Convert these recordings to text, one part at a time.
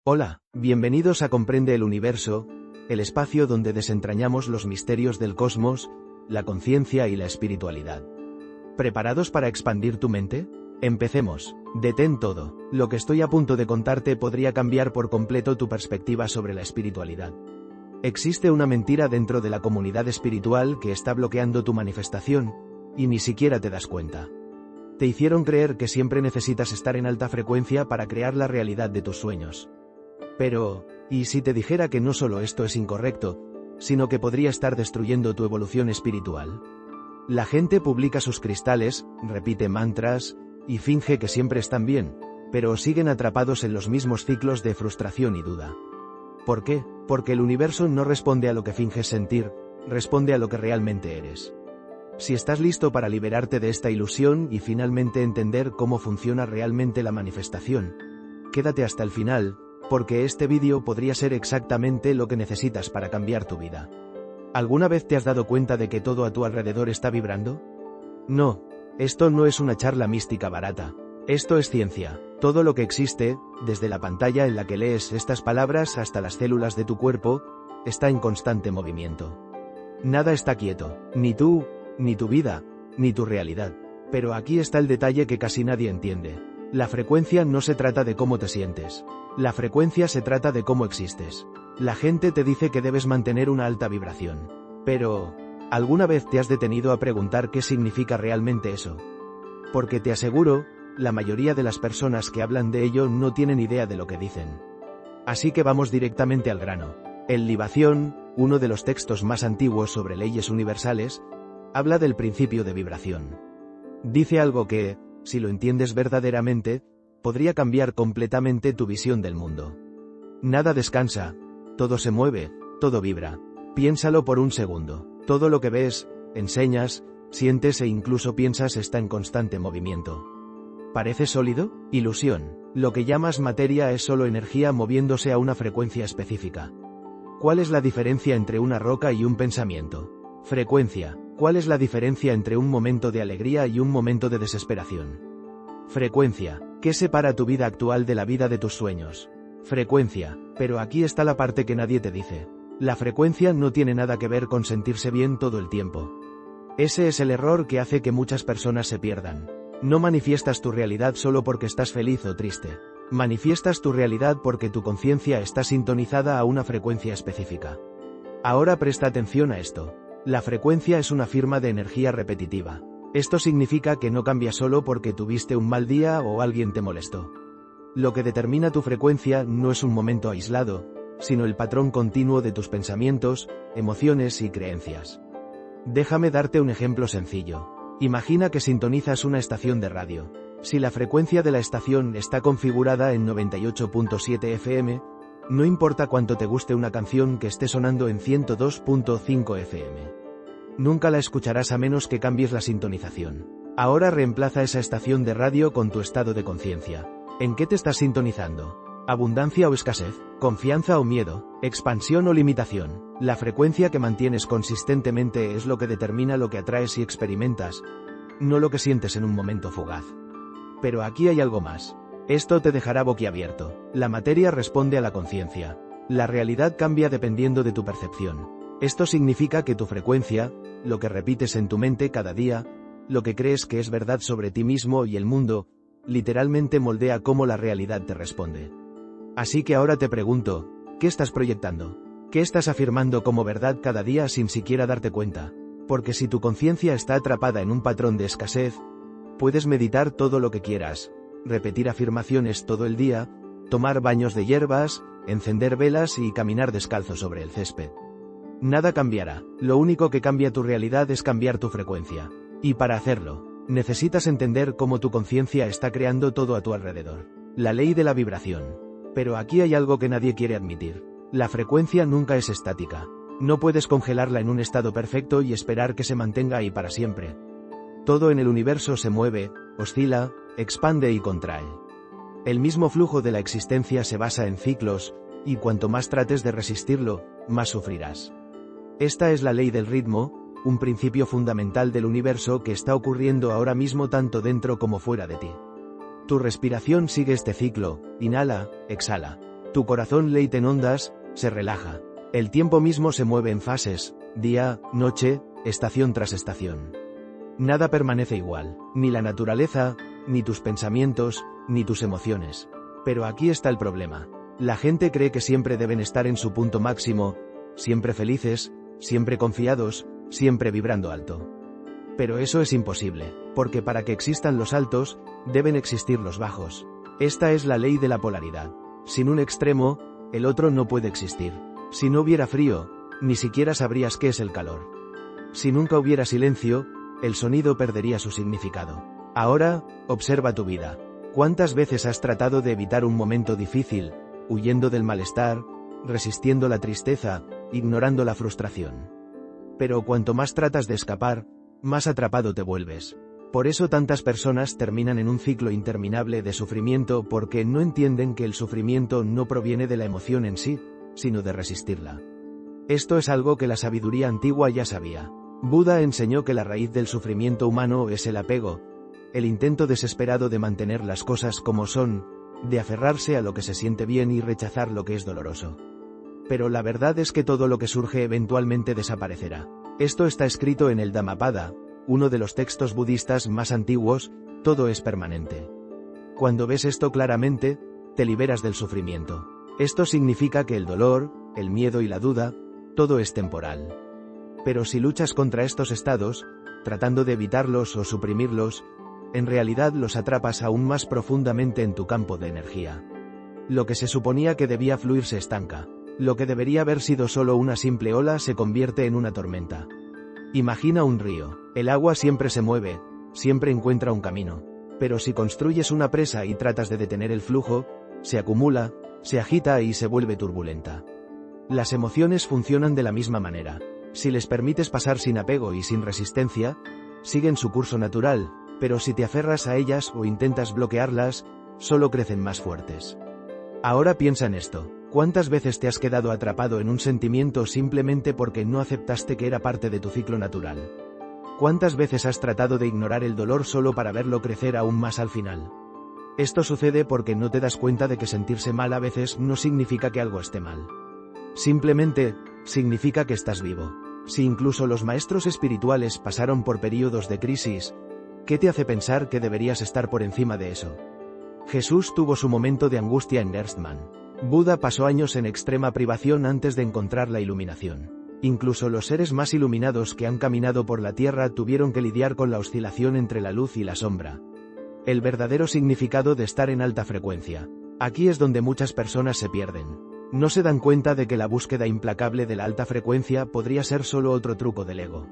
Hola, bienvenidos a Comprende el Universo, el espacio donde desentrañamos los misterios del cosmos, la conciencia y la espiritualidad. ¿Preparados para expandir tu mente? Empecemos. Detén todo. Lo que estoy a punto de contarte podría cambiar por completo tu perspectiva sobre la espiritualidad. Existe una mentira dentro de la comunidad espiritual que está bloqueando tu manifestación, y ni siquiera te das cuenta. Te hicieron creer que siempre necesitas estar en alta frecuencia para crear la realidad de tus sueños. Pero, ¿y si te dijera que no solo esto es incorrecto, sino que podría estar destruyendo tu evolución espiritual? La gente publica sus cristales, repite mantras, y finge que siempre están bien, pero siguen atrapados en los mismos ciclos de frustración y duda. ¿Por qué? Porque el universo no responde a lo que finges sentir, responde a lo que realmente eres. Si estás listo para liberarte de esta ilusión y finalmente entender cómo funciona realmente la manifestación, quédate hasta el final, porque este vídeo podría ser exactamente lo que necesitas para cambiar tu vida. ¿Alguna vez te has dado cuenta de que todo a tu alrededor está vibrando? No, esto no es una charla mística barata. Esto es ciencia. Todo lo que existe, desde la pantalla en la que lees estas palabras hasta las células de tu cuerpo, está en constante movimiento. Nada está quieto, ni tú, ni tu vida, ni tu realidad. Pero aquí está el detalle que casi nadie entiende. La frecuencia no se trata de cómo te sientes. La frecuencia se trata de cómo existes. La gente te dice que debes mantener una alta vibración. Pero, ¿alguna vez te has detenido a preguntar qué significa realmente eso? Porque te aseguro, la mayoría de las personas que hablan de ello no tienen idea de lo que dicen. Así que vamos directamente al grano. El Libación, uno de los textos más antiguos sobre leyes universales, habla del principio de vibración. Dice algo que, si lo entiendes verdaderamente, podría cambiar completamente tu visión del mundo. Nada descansa, todo se mueve, todo vibra. Piénsalo por un segundo. Todo lo que ves, enseñas, sientes e incluso piensas está en constante movimiento. ¿Parece sólido? Ilusión. Lo que llamas materia es solo energía moviéndose a una frecuencia específica. ¿Cuál es la diferencia entre una roca y un pensamiento? Frecuencia. ¿Cuál es la diferencia entre un momento de alegría y un momento de desesperación? Frecuencia. ¿Qué separa tu vida actual de la vida de tus sueños? Frecuencia. Pero aquí está la parte que nadie te dice. La frecuencia no tiene nada que ver con sentirse bien todo el tiempo. Ese es el error que hace que muchas personas se pierdan. No manifiestas tu realidad solo porque estás feliz o triste. Manifiestas tu realidad porque tu conciencia está sintonizada a una frecuencia específica. Ahora presta atención a esto. La frecuencia es una firma de energía repetitiva. Esto significa que no cambia solo porque tuviste un mal día o alguien te molestó. Lo que determina tu frecuencia no es un momento aislado, sino el patrón continuo de tus pensamientos, emociones y creencias. Déjame darte un ejemplo sencillo. Imagina que sintonizas una estación de radio. Si la frecuencia de la estación está configurada en 98.7 FM, no importa cuánto te guste una canción que esté sonando en 102.5 FM. Nunca la escucharás a menos que cambies la sintonización. Ahora reemplaza esa estación de radio con tu estado de conciencia. ¿En qué te estás sintonizando? ¿Abundancia o escasez? ¿Confianza o miedo? ¿Expansión o limitación? La frecuencia que mantienes consistentemente es lo que determina lo que atraes y experimentas, no lo que sientes en un momento fugaz. Pero aquí hay algo más. Esto te dejará boquiabierto. La materia responde a la conciencia. La realidad cambia dependiendo de tu percepción. Esto significa que tu frecuencia, lo que repites en tu mente cada día, lo que crees que es verdad sobre ti mismo y el mundo, literalmente moldea cómo la realidad te responde. Así que ahora te pregunto, ¿qué estás proyectando? ¿Qué estás afirmando como verdad cada día sin siquiera darte cuenta? Porque si tu conciencia está atrapada en un patrón de escasez, puedes meditar todo lo que quieras, repetir afirmaciones todo el día, tomar baños de hierbas, encender velas y caminar descalzo sobre el césped. Nada cambiará. Lo único que cambia tu realidad es cambiar tu frecuencia. Y para hacerlo, necesitas entender cómo tu conciencia está creando todo a tu alrededor. La ley de la vibración. Pero aquí hay algo que nadie quiere admitir. La frecuencia nunca es estática. No puedes congelarla en un estado perfecto y esperar que se mantenga ahí para siempre. Todo en el universo se mueve, oscila, expande y contrae. El mismo flujo de la existencia se basa en ciclos, y cuanto más trates de resistirlo, más sufrirás. Esta es la ley del ritmo, un principio fundamental del universo que está ocurriendo ahora mismo tanto dentro como fuera de ti. Tu respiración sigue este ciclo, inhala, exhala. Tu corazón late en ondas, se relaja. El tiempo mismo se mueve en fases, día, noche, estación tras estación. Nada permanece igual, ni la naturaleza, ni tus pensamientos, ni tus emociones. Pero aquí está el problema. La gente cree que siempre deben estar en su punto máximo, siempre felices, siempre confiados, siempre vibrando alto. Pero eso es imposible, porque para que existan los altos, deben existir los bajos. Esta es la ley de la polaridad. Sin un extremo, el otro no puede existir. Si no hubiera frío, ni siquiera sabrías qué es el calor. Si nunca hubiera silencio, el sonido perdería su significado. Ahora, observa tu vida. ¿Cuántas veces has tratado de evitar un momento difícil, huyendo del malestar, resistiendo la tristeza, ignorando la frustración? Pero cuanto más tratas de escapar, más atrapado te vuelves. Por eso tantas personas terminan en un ciclo interminable de sufrimiento porque no entienden que el sufrimiento no proviene de la emoción en sí, sino de resistirla. Esto es algo que la sabiduría antigua ya sabía. Buda enseñó que la raíz del sufrimiento humano es el apego, el intento desesperado de mantener las cosas como son, de aferrarse a lo que se siente bien y rechazar lo que es doloroso. Pero la verdad es que todo lo que surge eventualmente desaparecerá. Esto está escrito en el Dhammapada, uno de los textos budistas más antiguos, todo es permanente. Cuando ves esto claramente, te liberas del sufrimiento. Esto significa que el dolor, el miedo y la duda, todo es temporal. Pero si luchas contra estos estados, tratando de evitarlos o suprimirlos, en realidad los atrapas aún más profundamente en tu campo de energía. Lo que se suponía que debía fluir se estanca. Lo que debería haber sido solo una simple ola se convierte en una tormenta. Imagina un río. El agua siempre se mueve, siempre encuentra un camino. Pero si construyes una presa y tratas de detener el flujo, se acumula, se agita y se vuelve turbulenta. Las emociones funcionan de la misma manera. Si les permites pasar sin apego y sin resistencia, siguen su curso natural, pero si te aferras a ellas o intentas bloquearlas, solo crecen más fuertes. Ahora piensa en esto. ¿Cuántas veces te has quedado atrapado en un sentimiento simplemente porque no aceptaste que era parte de tu ciclo natural? ¿Cuántas veces has tratado de ignorar el dolor solo para verlo crecer aún más al final? Esto sucede porque no te das cuenta de que sentirse mal a veces no significa que algo esté mal. Simplemente, significa que estás vivo. Si incluso los maestros espirituales pasaron por periodos de crisis, ¿qué te hace pensar que deberías estar por encima de eso? Jesús tuvo su momento de angustia en Gerstmann. Buda pasó años en extrema privación antes de encontrar la iluminación. Incluso los seres más iluminados que han caminado por la tierra tuvieron que lidiar con la oscilación entre la luz y la sombra. El verdadero significado de estar en alta frecuencia. Aquí es donde muchas personas se pierden. No se dan cuenta de que la búsqueda implacable de la alta frecuencia podría ser solo otro truco del ego.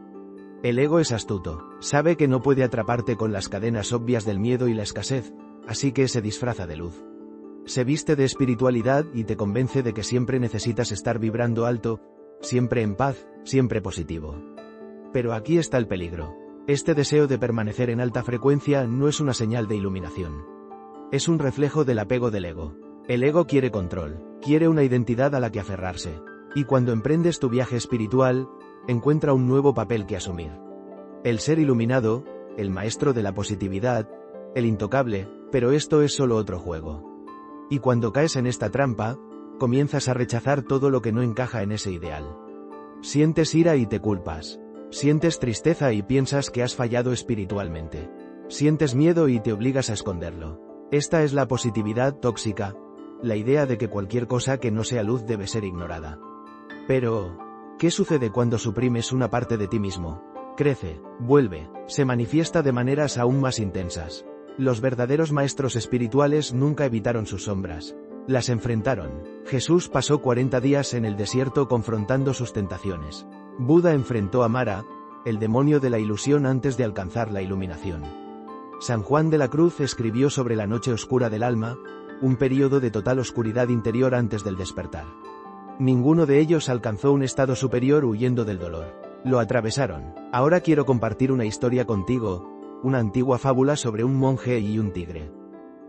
El ego es astuto, sabe que no puede atraparte con las cadenas obvias del miedo y la escasez, así que se disfraza de luz. Se viste de espiritualidad y te convence de que siempre necesitas estar vibrando alto, siempre en paz, siempre positivo. Pero aquí está el peligro. Este deseo de permanecer en alta frecuencia no es una señal de iluminación. Es un reflejo del apego del ego. El ego quiere control, quiere una identidad a la que aferrarse. Y cuando emprendes tu viaje espiritual, encuentra un nuevo papel que asumir. El ser iluminado, el maestro de la positividad, el intocable, pero esto es solo otro juego. Y cuando caes en esta trampa, comienzas a rechazar todo lo que no encaja en ese ideal. Sientes ira y te culpas. Sientes tristeza y piensas que has fallado espiritualmente. Sientes miedo y te obligas a esconderlo. Esta es la positividad tóxica, la idea de que cualquier cosa que no sea luz debe ser ignorada. Pero, ¿qué sucede cuando suprimes una parte de ti mismo? Crece, vuelve, se manifiesta de maneras aún más intensas. Los verdaderos maestros espirituales nunca evitaron sus sombras. Las enfrentaron. Jesús pasó 40 días en el desierto confrontando sus tentaciones. Buda enfrentó a Mara, el demonio de la ilusión antes de alcanzar la iluminación. San Juan de la Cruz escribió sobre la noche oscura del alma, un período de total oscuridad interior antes del despertar. Ninguno de ellos alcanzó un estado superior huyendo del dolor. Lo atravesaron. Ahora quiero compartir una historia contigo, una antigua fábula sobre un monje y un tigre.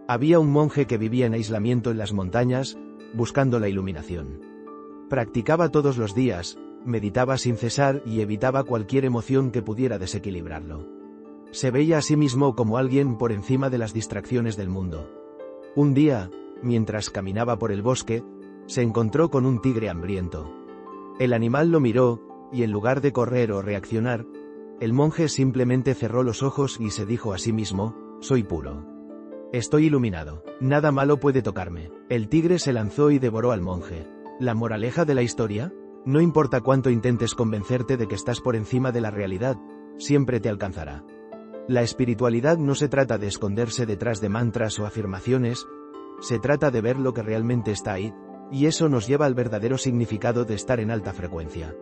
Había un monje que vivía en aislamiento en las montañas, buscando la iluminación. Practicaba todos los días, meditaba sin cesar y evitaba cualquier emoción que pudiera desequilibrarlo. Se veía a sí mismo como alguien por encima de las distracciones del mundo. Un día, mientras caminaba por el bosque, se encontró con un tigre hambriento. El animal lo miró, y en lugar de correr o reaccionar, el monje simplemente cerró los ojos y se dijo a sí mismo: soy puro. Estoy iluminado. Nada malo puede tocarme. El tigre se lanzó y devoró al monje. ¿La moraleja de la historia? No importa cuánto intentes convencerte de que estás por encima de la realidad, siempre te alcanzará. La espiritualidad no se trata de esconderse detrás de mantras o afirmaciones, se trata de ver lo que realmente está ahí, y eso nos lleva al verdadero significado de estar en alta frecuencia.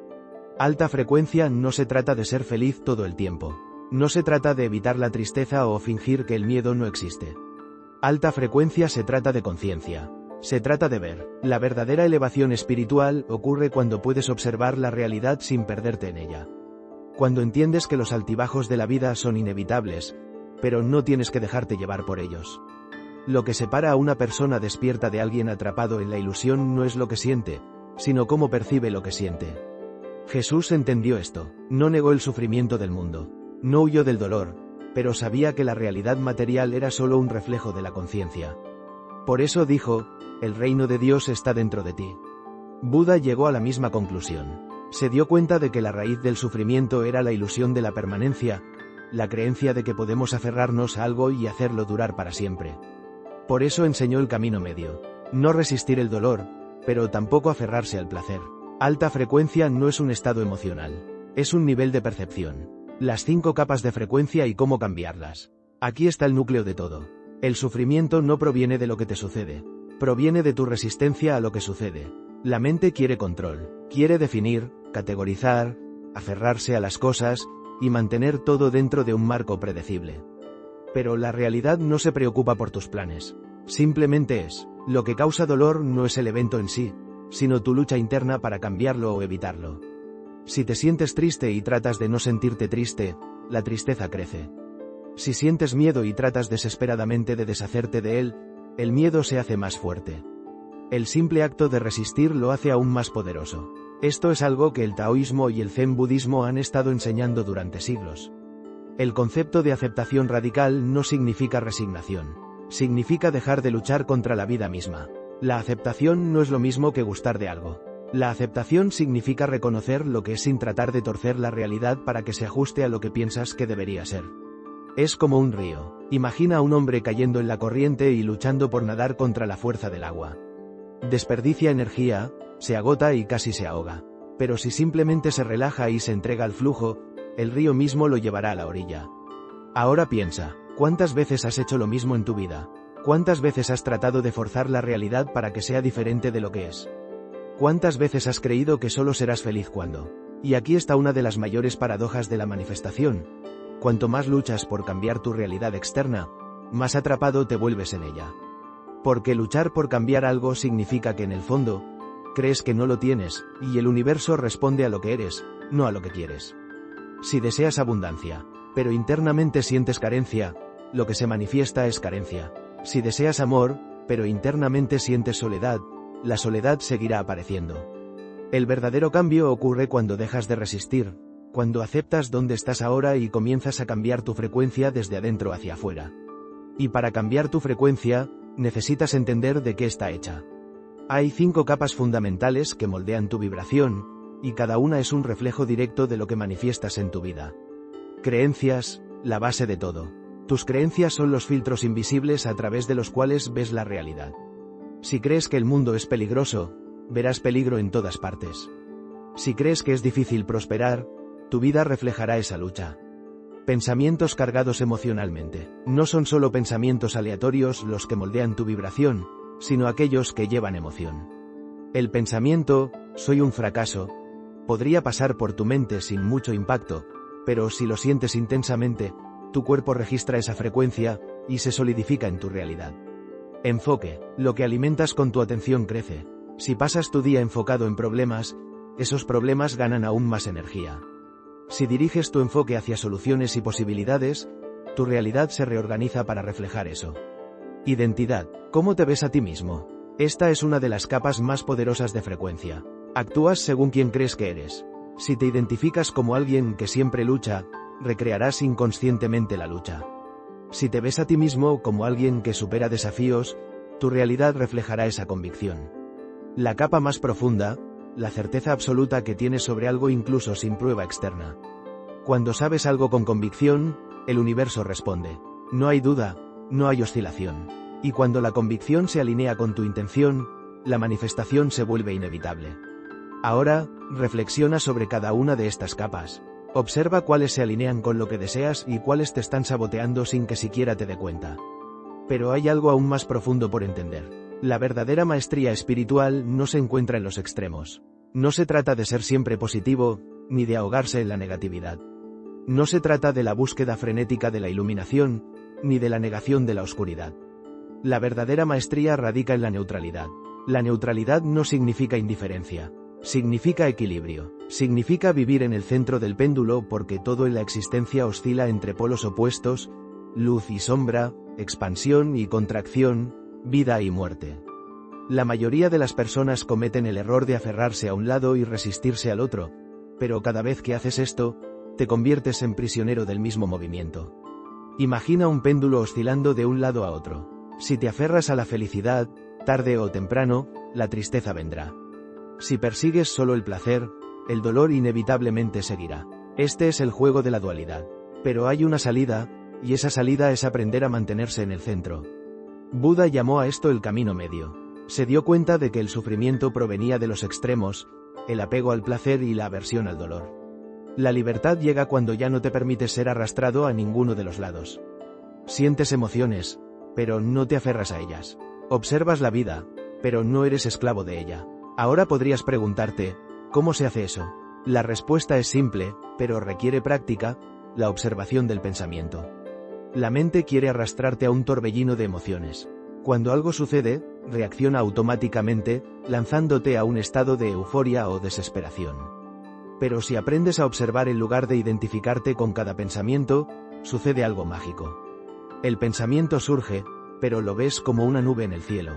Alta frecuencia no se trata de ser feliz todo el tiempo. No se trata de evitar la tristeza o fingir que el miedo no existe. Alta frecuencia se trata de conciencia. Se trata de ver. La verdadera elevación espiritual ocurre cuando puedes observar la realidad sin perderte en ella. Cuando entiendes que los altibajos de la vida son inevitables, pero no tienes que dejarte llevar por ellos. Lo que separa a una persona despierta de alguien atrapado en la ilusión no es lo que siente, sino cómo percibe lo que siente. Jesús entendió esto. No negó el sufrimiento del mundo. No huyó del dolor, pero sabía que la realidad material era solo un reflejo de la conciencia. Por eso dijo: el reino de Dios está dentro de ti. Buda llegó a la misma conclusión. Se dio cuenta de que la raíz del sufrimiento era la ilusión de la permanencia, la creencia de que podemos aferrarnos a algo y hacerlo durar para siempre. Por eso enseñó el camino medio. No resistir el dolor, pero tampoco aferrarse al placer. Alta frecuencia no es un estado emocional, es un nivel de percepción. Las 5 capas de frecuencia y cómo cambiarlas. Aquí está el núcleo de todo. El sufrimiento no proviene de lo que te sucede, proviene de tu resistencia a lo que sucede. La mente quiere control, quiere definir, categorizar, aferrarse a las cosas, y mantener todo dentro de un marco predecible. Pero la realidad no se preocupa por tus planes. Simplemente es. Lo que causa dolor no es el evento en sí, sino tu lucha interna para cambiarlo o evitarlo. Si te sientes triste y tratas de no sentirte triste, la tristeza crece. Si sientes miedo y tratas desesperadamente de deshacerte de él, el miedo se hace más fuerte. El simple acto de resistir lo hace aún más poderoso. Esto es algo que el taoísmo y el zen budismo han estado enseñando durante siglos. El concepto de aceptación radical no significa resignación. Significa dejar de luchar contra la vida misma. La aceptación no es lo mismo que gustar de algo. La aceptación significa reconocer lo que es sin tratar de torcer la realidad para que se ajuste a lo que piensas que debería ser. Es como un río. Imagina a un hombre cayendo en la corriente y luchando por nadar contra la fuerza del agua. Desperdicia energía, se agota y casi se ahoga. Pero si simplemente se relaja y se entrega al flujo, el río mismo lo llevará a la orilla. Ahora piensa, ¿cuántas veces has hecho lo mismo en tu vida? ¿Cuántas veces has tratado de forzar la realidad para que sea diferente de lo que es? ¿Cuántas veces has creído que solo serás feliz cuando? Y aquí está una de las mayores paradojas de la manifestación. Cuanto más luchas por cambiar tu realidad externa, más atrapado te vuelves en ella. Porque luchar por cambiar algo significa que en el fondo, crees que no lo tienes, y el universo responde a lo que eres, no a lo que quieres. Si deseas abundancia, pero internamente sientes carencia, lo que se manifiesta es carencia. Si deseas amor, pero internamente sientes soledad, la soledad seguirá apareciendo. El verdadero cambio ocurre cuando dejas de resistir, cuando aceptas dónde estás ahora y comienzas a cambiar tu frecuencia desde adentro hacia afuera. Y para cambiar tu frecuencia, necesitas entender de qué está hecha. Hay 5 capas fundamentales que moldean tu vibración, y cada una es un reflejo directo de lo que manifiestas en tu vida. Creencias, la base de todo. Tus creencias son los filtros invisibles a través de los cuales ves la realidad. Si crees que el mundo es peligroso, verás peligro en todas partes. Si crees que es difícil prosperar, tu vida reflejará esa lucha. Pensamientos cargados emocionalmente. No son solo pensamientos aleatorios los que moldean tu vibración, sino aquellos que llevan emoción. El pensamiento, soy un fracaso, podría pasar por tu mente sin mucho impacto, pero si lo sientes intensamente, tu cuerpo registra esa frecuencia, y se solidifica en tu realidad. Enfoque. Lo que alimentas con tu atención crece. Si pasas tu día enfocado en problemas, esos problemas ganan aún más energía. Si diriges tu enfoque hacia soluciones y posibilidades, tu realidad se reorganiza para reflejar eso. Identidad. ¿Cómo te ves a ti mismo? Esta es una de las capas más poderosas de frecuencia. Actúas según quien crees que eres. Si te identificas como alguien que siempre lucha, recrearás inconscientemente la lucha. Si te ves a ti mismo como alguien que supera desafíos, tu realidad reflejará esa convicción. La capa más profunda, la certeza absoluta que tienes sobre algo incluso sin prueba externa. Cuando sabes algo con convicción, el universo responde. No hay duda, no hay oscilación. Y cuando la convicción se alinea con tu intención, la manifestación se vuelve inevitable. Ahora, reflexiona sobre cada una de estas capas. Observa cuáles se alinean con lo que deseas y cuáles te están saboteando sin que siquiera te dé cuenta. Pero hay algo aún más profundo por entender. La verdadera maestría espiritual no se encuentra en los extremos. No se trata de ser siempre positivo, ni de ahogarse en la negatividad. No se trata de la búsqueda frenética de la iluminación, ni de la negación de la oscuridad. La verdadera maestría radica en la neutralidad. La neutralidad no significa indiferencia. Significa equilibrio. Significa vivir en el centro del péndulo porque todo en la existencia oscila entre polos opuestos, luz y sombra, expansión y contracción, vida y muerte. La mayoría de las personas cometen el error de aferrarse a un lado y resistirse al otro, pero cada vez que haces esto, te conviertes en prisionero del mismo movimiento. Imagina un péndulo oscilando de un lado a otro. Si te aferras a la felicidad, tarde o temprano, la tristeza vendrá. Si persigues solo el placer, el dolor inevitablemente seguirá. Este es el juego de la dualidad. Pero hay una salida, y esa salida es aprender a mantenerse en el centro. Buda llamó a esto el camino medio. Se dio cuenta de que el sufrimiento provenía de los extremos, el apego al placer y la aversión al dolor. La libertad llega cuando ya no te permites ser arrastrado a ninguno de los lados. Sientes emociones, pero no te aferras a ellas. Observas la vida, pero no eres esclavo de ella. Ahora podrías preguntarte, ¿cómo se hace eso? La respuesta es simple, pero requiere práctica, la observación del pensamiento. La mente quiere arrastrarte a un torbellino de emociones. Cuando algo sucede, reacciona automáticamente, lanzándote a un estado de euforia o desesperación. Pero si aprendes a observar en lugar de identificarte con cada pensamiento, sucede algo mágico. El pensamiento surge, pero lo ves como una nube en el cielo.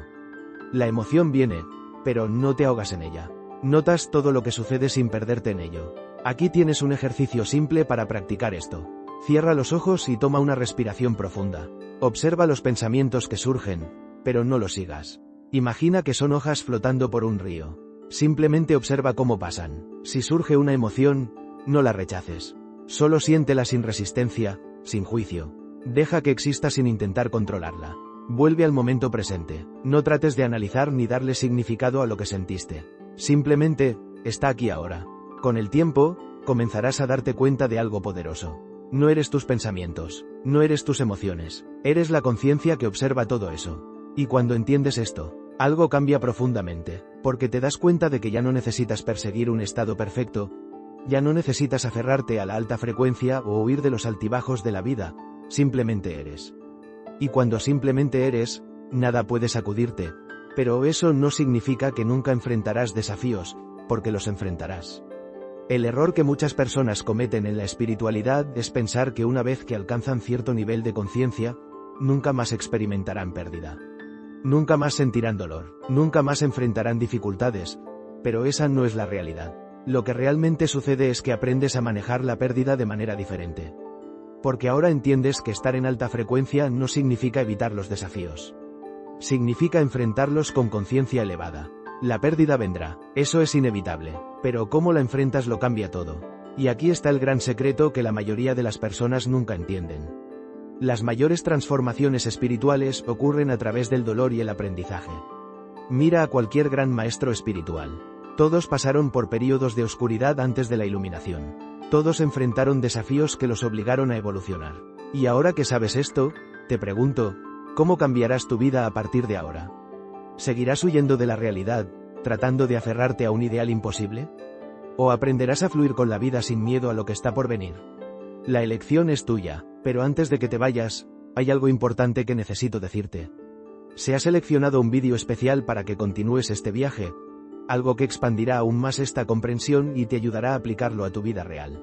La emoción viene, pero no te ahogas en ella. Notas todo lo que sucede sin perderte en ello. Aquí tienes un ejercicio simple para practicar esto. Cierra los ojos y toma una respiración profunda. Observa los pensamientos que surgen, pero no los sigas. Imagina que son hojas flotando por un río. Simplemente observa cómo pasan. Si surge una emoción, no la rechaces. Solo siéntela sin resistencia, sin juicio. Deja que exista sin intentar controlarla. Vuelve al momento presente. No trates de analizar ni darle significado a lo que sentiste. Simplemente, está aquí ahora. Con el tiempo, comenzarás a darte cuenta de algo poderoso. No eres tus pensamientos, no eres tus emociones, eres la conciencia que observa todo eso. Y cuando entiendes esto, algo cambia profundamente, porque te das cuenta de que ya no necesitas perseguir un estado perfecto, ya no necesitas aferrarte a la alta frecuencia o huir de los altibajos de la vida, simplemente eres. Y cuando simplemente eres, nada puede sacudirte, pero eso no significa que nunca enfrentarás desafíos, porque los enfrentarás. El error que muchas personas cometen en la espiritualidad es pensar que una vez que alcanzan cierto nivel de conciencia, nunca más experimentarán pérdida. Nunca más sentirán dolor, nunca más enfrentarán dificultades, pero esa no es la realidad. Lo que realmente sucede es que aprendes a manejar la pérdida de manera diferente. Porque ahora entiendes que estar en alta frecuencia no significa evitar los desafíos. Significa enfrentarlos con conciencia elevada. La pérdida vendrá, eso es inevitable, pero cómo la enfrentas lo cambia todo. Y aquí está el gran secreto que la mayoría de las personas nunca entienden. Las mayores transformaciones espirituales ocurren a través del dolor y el aprendizaje. Mira a cualquier gran maestro espiritual. Todos pasaron por períodos de oscuridad antes de la iluminación. Todos enfrentaron desafíos que los obligaron a evolucionar. Y ahora que sabes esto, te pregunto, ¿cómo cambiarás tu vida a partir de ahora? ¿Seguirás huyendo de la realidad, tratando de aferrarte a un ideal imposible? ¿O aprenderás a fluir con la vida sin miedo a lo que está por venir? La elección es tuya, pero antes de que te vayas, hay algo importante que necesito decirte. Se ha seleccionado un vídeo especial para que continúes este viaje, algo que expandirá aún más esta comprensión y te ayudará a aplicarlo a tu vida real.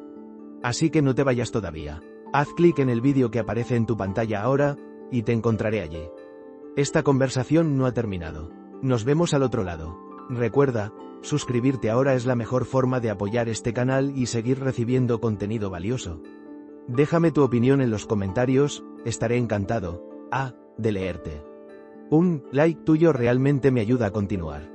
Así que no te vayas todavía. Haz clic en el vídeo que aparece en tu pantalla ahora, y te encontraré allí. Esta conversación no ha terminado. Nos vemos al otro lado. Recuerda, suscribirte ahora es la mejor forma de apoyar este canal y seguir recibiendo contenido valioso. Déjame tu opinión en los comentarios, estaré encantado, de leerte. Un like tuyo realmente me ayuda a continuar.